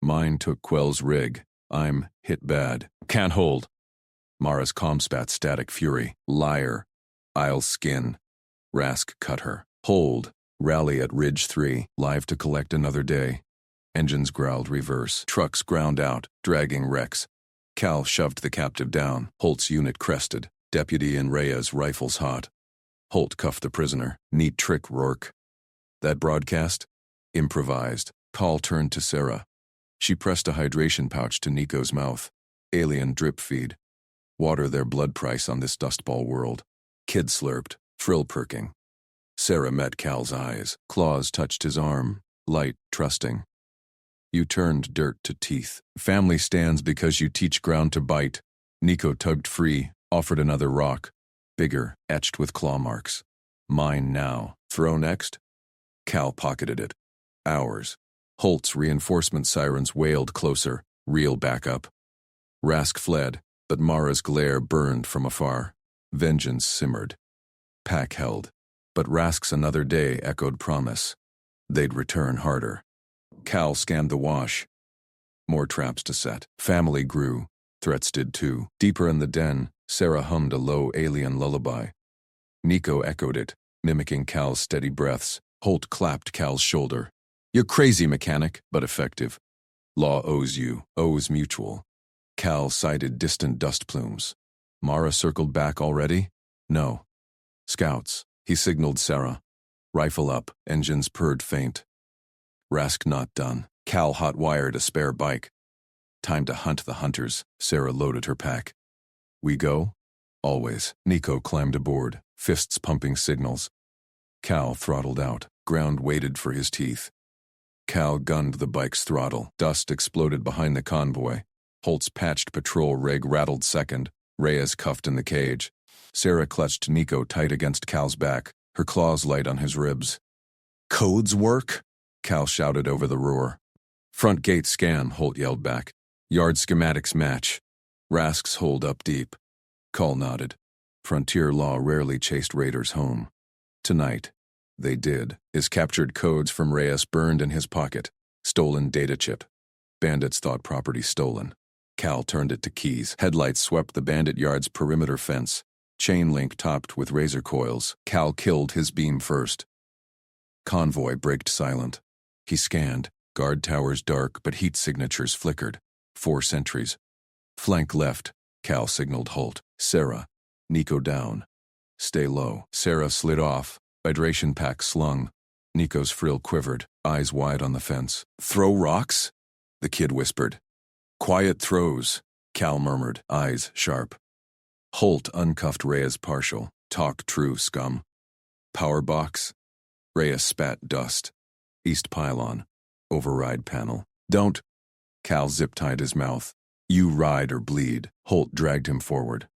Mine took Quell's rig. I'm hit bad. Can't hold. Mara's comm spat static fury. Liar. I'll skin. Rask cut her. Hold. Rally at Ridge 3. Live to collect another day. Engines growled reverse. Trucks ground out, dragging wrecks. Cal shoved the captive down. Holt's unit crested. Deputy and Reyes rifles hot. Holt cuffed the prisoner. Neat trick, Rourke. That broadcast? Improvised. Call turned to Sarah. She pressed a hydration pouch to Nico's mouth. Alien drip feed. Water their blood price on this dustball world. Kid slurped, frill perking. Sarah met Cal's eyes. Claws touched his arm. Light, trusting. You turned dirt to teeth. Family stands because you teach ground to bite. Nico tugged free, offered another rock. Bigger, etched with claw marks. Mine now. Throw next? Cal pocketed it. Ours. Holt's reinforcement sirens wailed closer. Real backup. Rask fled, but Mara's glare burned from afar. Vengeance simmered. Pack held. But Rask's another day echoed promise. They'd return harder. Cal scanned the wash. More traps to set. Family grew. Threats did too. Deeper in the den, Sarah hummed a low alien lullaby. Nico echoed it, mimicking Cal's steady breaths. Holt clapped Cal's shoulder. You're crazy, mechanic, but effective. Law owes you, owes mutual. Cal sighted distant dust plumes. Mara circled back already? No. Scouts, he signaled Sarah. Rifle up, engines purred faint. Rask not done. Cal hot-wired a spare bike. Time to hunt the hunters. Sarah loaded her pack. We go? Always. Nico climbed aboard, fists pumping signals. Cal throttled out. Ground waited for his teeth. Cal gunned the bike's throttle. Dust exploded behind the convoy. Holt's patched patrol rig rattled second. Reyes cuffed in the cage. Sarah clutched Nico tight against Cal's back, her claws light on his ribs. Codes work? Cal shouted over the roar. Front gate scan, Holt yelled back. Yard schematics match. Rask's hold up deep. Call nodded. Frontier law rarely chased raiders home. Tonight, they did. His captured codes from Reyes burned in his pocket. Stolen data chip. Bandits thought property stolen. Cal turned it to keys. Headlights swept the bandit yard's perimeter fence. Chain link topped with razor coils. Cal killed his beam first. Convoy braked silent. He scanned. Guard towers dark, but heat signatures flickered. 4 sentries. Flank left. Cal signaled Holt. Sarah. Nico down. Stay low. Sarah slid off. Hydration pack slung. Nico's frill quivered, eyes wide on the fence. Throw rocks? The kid whispered. Quiet throws, Cal murmured, eyes sharp. Holt uncuffed Reyes partial. Talk true, scum. Power box? Reyes spat dust. East pylon. Override panel. Don't. Cal zip-tied his mouth. You ride or bleed. Holt dragged him forward.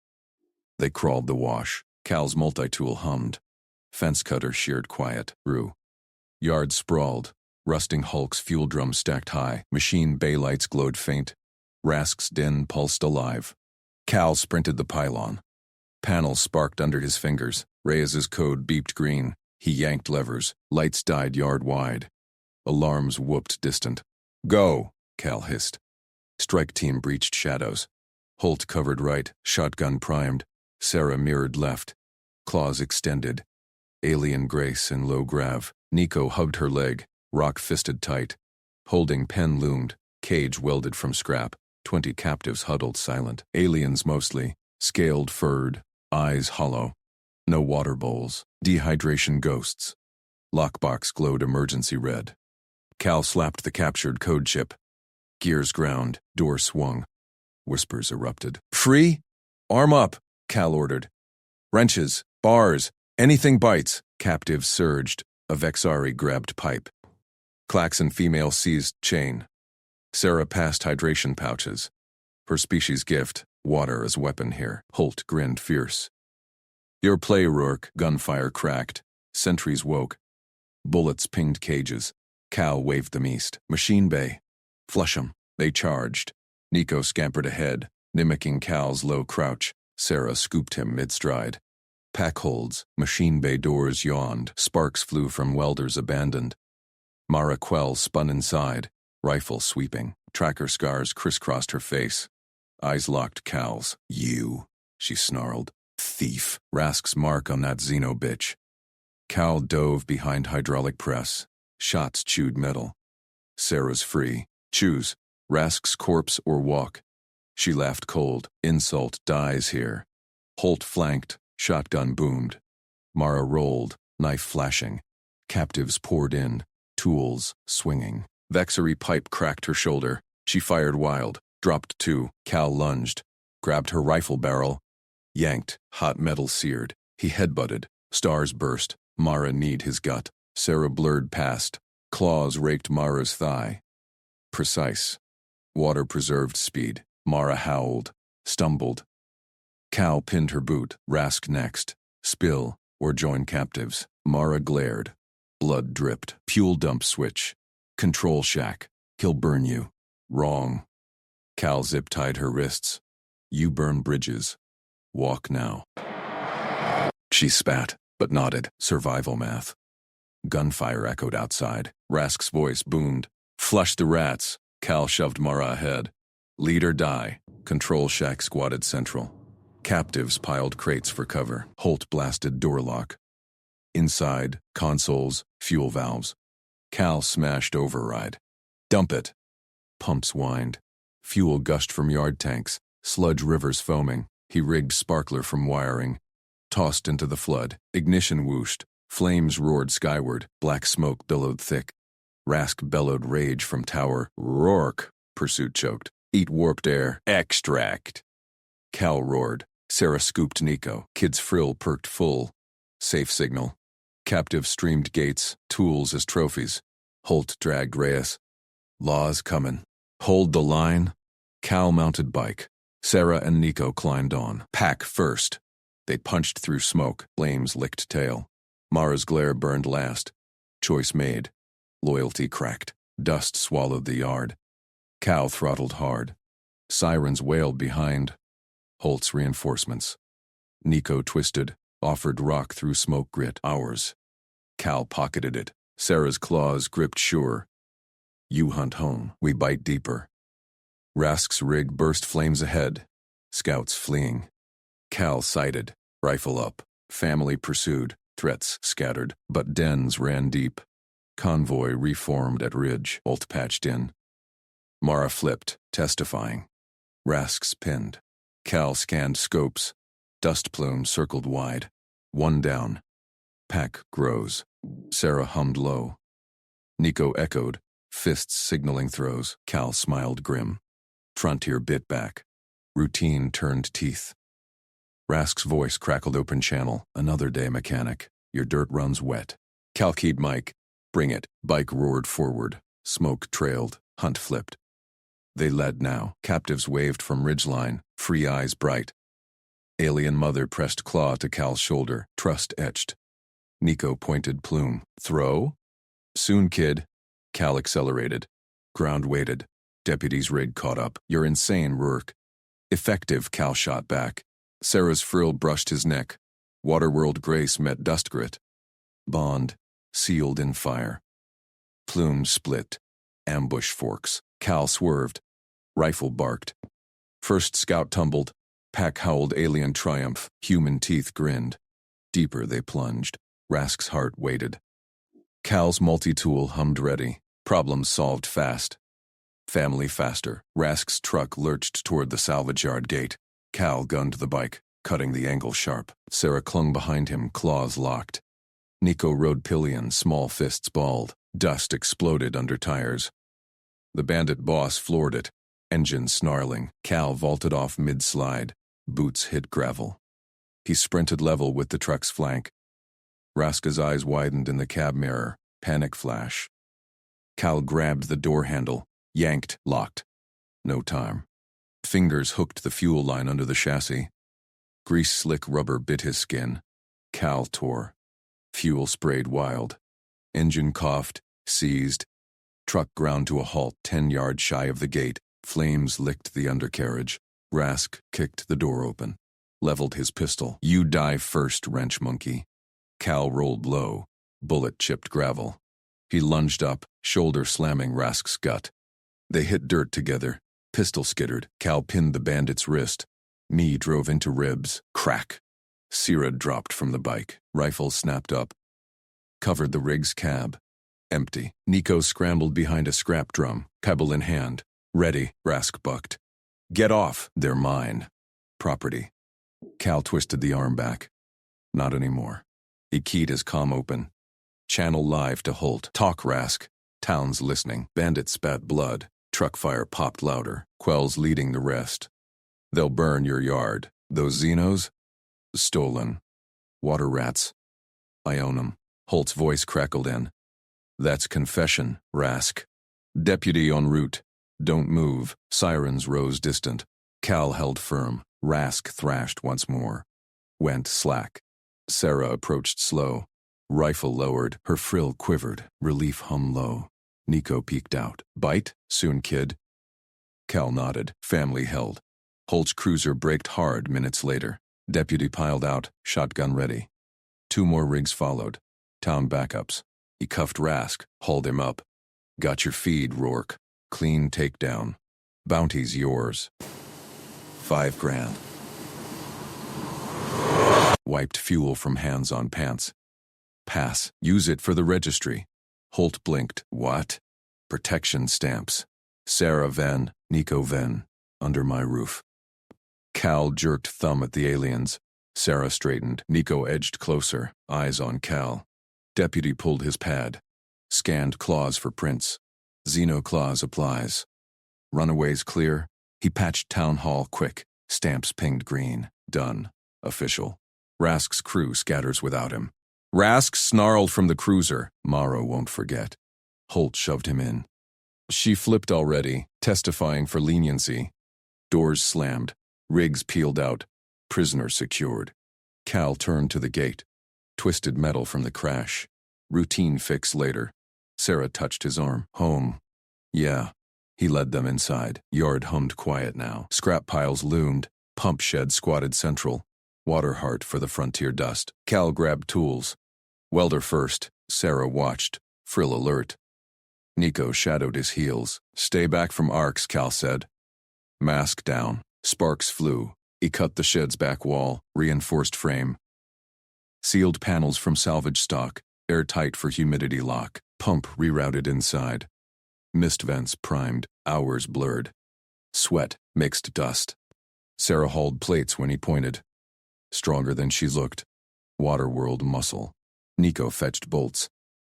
They crawled the wash. Cal's multi-tool hummed. Fence cutter sheared quiet. Rue. Yard sprawled. Rusting hulks fuel drums stacked high. Machine bay lights glowed faint. Rask's den pulsed alive. Cal sprinted the pylon. Panels sparked under his fingers. Reyes's code beeped green. He yanked levers. Lights died yard wide. Alarms whooped distant. Go, Cal hissed. Strike team breached shadows. Holt covered right, shotgun primed. Sarah mirrored left. Claws extended. Alien grace in low grav. Nico hugged her leg, rock fisted tight. Holding pen loomed, cage welded from scrap. 20 captives huddled silent. Aliens mostly, scaled furred, eyes hollow. No water bowls, dehydration ghosts. Lockbox glowed emergency red. Cal slapped the captured code chip. Gears ground, door swung. Whispers erupted. Free? Arm up, Cal ordered. Wrenches, bars, anything bites. Captives surged. A Vexari grabbed pipe. Klaxon female seized chain. Sarah passed hydration pouches. Her species gift, water as weapon here. Holt grinned fierce. Your play, Rourke. Gunfire cracked. Sentries woke. Bullets pinged cages. Cal waved them east. Machine bay. Flush 'em. They charged. Nico scampered ahead, mimicking Cal's low crouch. Sarah scooped him mid-stride. Pack holds, machine bay doors yawned. Sparks flew from welders abandoned. Mara Quell spun inside, rifle sweeping. Tracker scars crisscrossed her face. Eyes locked Cal's. You, she snarled. Thief. Rask's mark on that Xeno bitch. Cal dove behind hydraulic press. Shots chewed metal. Sarah's free. Choose, Rask's corpse or walk. She laughed cold. Insult dies here. Holt flanked. Shotgun boomed. Mara rolled, knife flashing. Captives poured in, tools swinging. Vexary pipe cracked her shoulder. She fired wild. Dropped 2. Cal lunged, grabbed her rifle barrel, yanked, hot metal seared. He headbutted. Stars burst. Mara kneed his gut. Sarah blurred past. Claws raked Mara's thigh. Precise. Water-preserved speed. Mara howled, stumbled. Cal pinned her boot. Rask next. Spill, or join captives. Mara glared. Blood dripped. Fuel dump switch. Control shack. He'll burn you. Wrong. Cal zip-tied her wrists. You burn bridges. Walk now. She spat, but nodded. Survival math. Gunfire echoed outside. Rask's voice boomed. Flush the rats. Cal shoved Mara ahead. Lead or die. Control shack squatted central. Captives piled crates for cover. Holt blasted door lock. Inside, consoles, fuel valves. Cal smashed override. Dump it. Pumps whined. Fuel gushed from yard tanks. Sludge rivers foaming. He rigged sparkler from wiring. Tossed into the flood. Ignition whooshed. Flames roared skyward. Black smoke billowed thick. Rask bellowed rage from tower. Rourke, pursuit choked. Eat warped air. Extract. Cal roared. Sarah scooped Nico. Kid's frill perked full. Safe signal. Captive streamed gates. Tools as trophies. Holt dragged Reyes. Law's comin'. Hold the line. Cal mounted bike. Sarah and Nico climbed on. Pack first. They punched through smoke. Flames licked tail. Mara's glare burned last. Choice made. Loyalty cracked. Dust swallowed the yard. Cal throttled hard. Sirens wailed behind. Holt's reinforcements. Nico twisted, offered rock through smoke grit. Ours. Cal pocketed it. Sarah's claws gripped sure. You hunt home. We bite deeper. Rask's rig burst flames ahead. Scouts fleeing. Cal sighted. Rifle up. Family pursued. Threats scattered. But dens ran deep. Convoy reformed at ridge. Holt patched in. Mara flipped, testifying. Rask's pinned. Cal scanned scopes. Dust plumes circled wide. One down. Pack grows. Sarah hummed low. Nico echoed, fists signaling throws. Cal smiled grim. Frontier bit back. Routine turned teeth. Rask's voice crackled open channel. Another day, mechanic. Your dirt runs wet. Cal keyed Mike. Bring it. Bike roared forward. Smoke trailed. Hunt flipped. They led now. Captives waved from ridgeline. Free eyes bright. Alien mother pressed claw to Cal's shoulder. Trust etched. Nico pointed plume. Throw? Soon, kid. Cal accelerated. Ground waited. Deputy's rig caught up. You're insane, Rourke. Effective, Cal shot back. Sarah's frill brushed his neck. Waterworld grace met dust grit. Bond. Sealed in fire. Plume split. Ambush forks. Cal swerved. Rifle barked. First scout tumbled. Pack howled alien triumph. Human teeth grinned. Deeper they plunged. Rask's heart waited. Cal's multi-tool hummed ready. Problems solved fast. Family faster. Rask's truck lurched toward the salvage yard gate. Cal gunned the bike, cutting the angle sharp. Sarah clung behind him, claws locked. Nico rode pillion, small fists balled. Dust exploded under tires. The bandit boss floored it, engine snarling. Cal vaulted off mid-slide. Boots hit gravel. He sprinted level with the truck's flank. Raska's eyes widened in the cab mirror. Panic flash. Cal grabbed the door handle, yanked, locked. No time. Fingers hooked the fuel line under the chassis. Grease-slick rubber bit his skin. Cal tore. Fuel sprayed wild. Engine coughed, seized. Truck ground to a halt 10 yards shy of the gate. Flames licked the undercarriage. Rask kicked the door open. Leveled his pistol. You die first, wrench monkey. Cal rolled low. Bullet chipped gravel. He lunged up, shoulder slamming Rask's gut. They hit dirt together. Pistol skittered. Cal pinned the bandit's wrist. Me drove into ribs. Crack. Sierra dropped from the bike. Rifle snapped up. Covered the rig's cab. Empty. Nico scrambled behind a scrap drum, pebble in hand. Ready, Rask bucked. Get off. They're mine. Property. Cal twisted the arm back. Not anymore. He keyed his comm open. Channel live to Holt. Talk, Rask. Town's listening. Bandit spat blood. Truck fire popped louder, Quells leading the rest. They'll burn your yard. Those Xenos? Stolen. Water rats. I own 'em. Holt's voice crackled in. That's confession, Rask. Deputy en route. Don't move. Sirens rose distant. Cal held firm. Rask thrashed once more. Went slack. Sarah approached slow. Rifle lowered. Her frill quivered. Relief hum low. Nico peeked out. Bite? Soon, kid. Cal nodded. Family held. Holt's cruiser braked hard minutes later. Deputy piled out, shotgun ready. 2 more rigs followed. Town backups. He cuffed Rask, hauled him up. Got your feed, Rourke. Clean takedown. Bounty's yours. 5 grand. Wiped fuel from hands on pants. Pass. Use it for the registry. Holt blinked. What? Protection stamps. Sarah Venn, Nico Venn. Under my roof. Cal jerked thumb at the aliens. Sarah straightened. Nico edged closer, eyes on Cal. Deputy pulled his pad. Scanned claws for prints. Xeno clause applies. Runaways clear. He patched town hall quick. Stamps pinged green. Done. Official. Rask's crew scatters without him. Rask snarled from the cruiser. Morrow won't forget. Holt shoved him in. She flipped already, testifying for leniency. Doors slammed. Rigs peeled out. Prisoner secured. Cal turned to the gate. Twisted metal from the crash. Routine fix later. Sarah touched his arm. Home. Yeah. He led them inside. Yard hummed quiet now. Scrap piles loomed. Pump shed squatted central. Water heart for the frontier dust. Cal grabbed tools. Welder first. Sarah watched. Frill alert. Nico shadowed his heels. Stay back from arcs, Cal said. Mask down. Sparks flew. He cut the shed's back wall. Reinforced frame. Sealed panels from salvage stock. Airtight for humidity lock. Pump rerouted inside. Mist vents primed. Hours blurred. Sweat mixed dust. Sarah hauled plates when he pointed. Stronger than she looked. Waterworld muscle. Nico fetched bolts.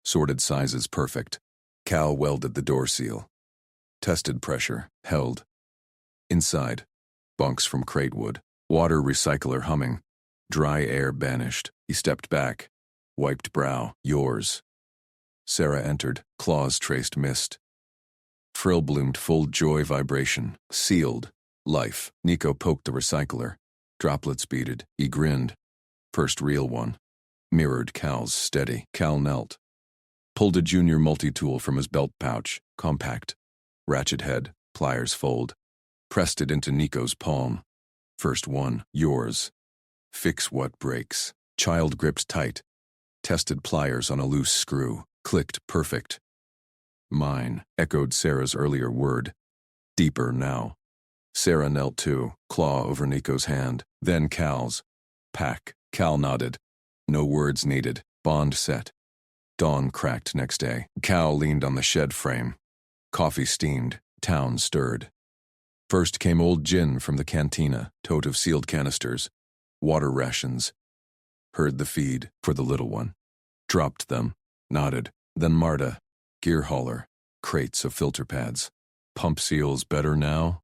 Sorted sizes perfect. Cal welded the door seal. Tested pressure. Held. Inside. Bunks from crate wood. Water recycler humming. Dry air banished. He stepped back. Wiped brow. Yours. Sarah entered. Claws traced mist. Frill bloomed full joy vibration. Sealed. Life. Nico poked the recycler. Droplets beaded. He grinned. First real one. Mirrored Cal's steady. Cal knelt. Pulled a junior multi-tool from his belt pouch. Compact. Ratchet head. Pliers fold. Pressed it into Nico's palm. First one. Yours. Fix what breaks. Child gripped tight. Tested pliers on a loose screw. Clicked perfect. Mine, echoed Sarah's earlier word. Deeper now. Sarah knelt too, claw over Nico's hand, then Cal's. Pack. Cal nodded. No words needed. Bond set. Dawn cracked next day. Cal leaned on the shed frame. Coffee steamed. Town stirred. First came old gin from the cantina, tote of sealed canisters. Water rations. Heard the feed for the little one. Dropped them. Nodded. Then Marta. Gear hauler. Crates of filter pads. Pump seals better now?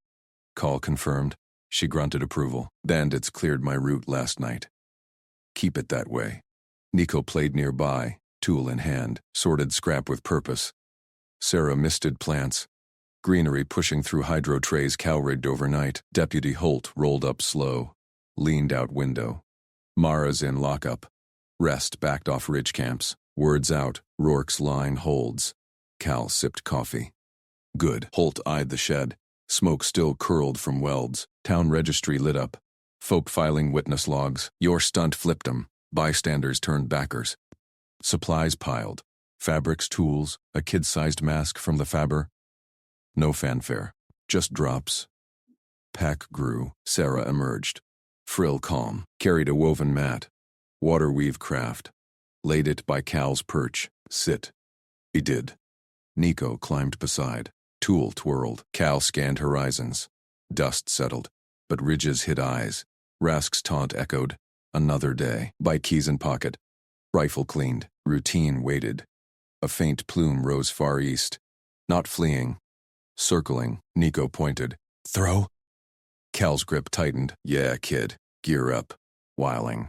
Call confirmed. She grunted approval. Bandits cleared my route last night. Keep it that way. Nico played nearby, tool in hand, sorted scrap with purpose. Sarah misted plants. Greenery pushing through hydro trays cow-rigged overnight. Deputy Holt rolled up slow. Leaned out window. Mara's in lockup. Rest backed off ridge camps. Words out. Rourke's line holds. Cal sipped coffee. Good. Holt eyed the shed. Smoke still curled from welds. Town registry lit up. Folk filing witness logs. Your stunt flipped 'em. Bystanders turned backers. Supplies piled. Fabrics, tools, a kid-sized mask from the Faber. No fanfare. Just drops. Pack grew. Sarah emerged. Frill calm. Carried a woven mat. Water weave craft. Laid it by Cal's perch. Sit. He did. Nico climbed beside. Tool twirled. Cal scanned horizons. Dust settled, but ridges hid eyes. Rask's taunt echoed. Another day. Bike keys in pocket. Rifle cleaned. Routine waited. A faint plume rose far east. Not fleeing. Circling, Nico pointed. Throw? Cal's grip tightened. Yeah, kid. Gear up. Whiling.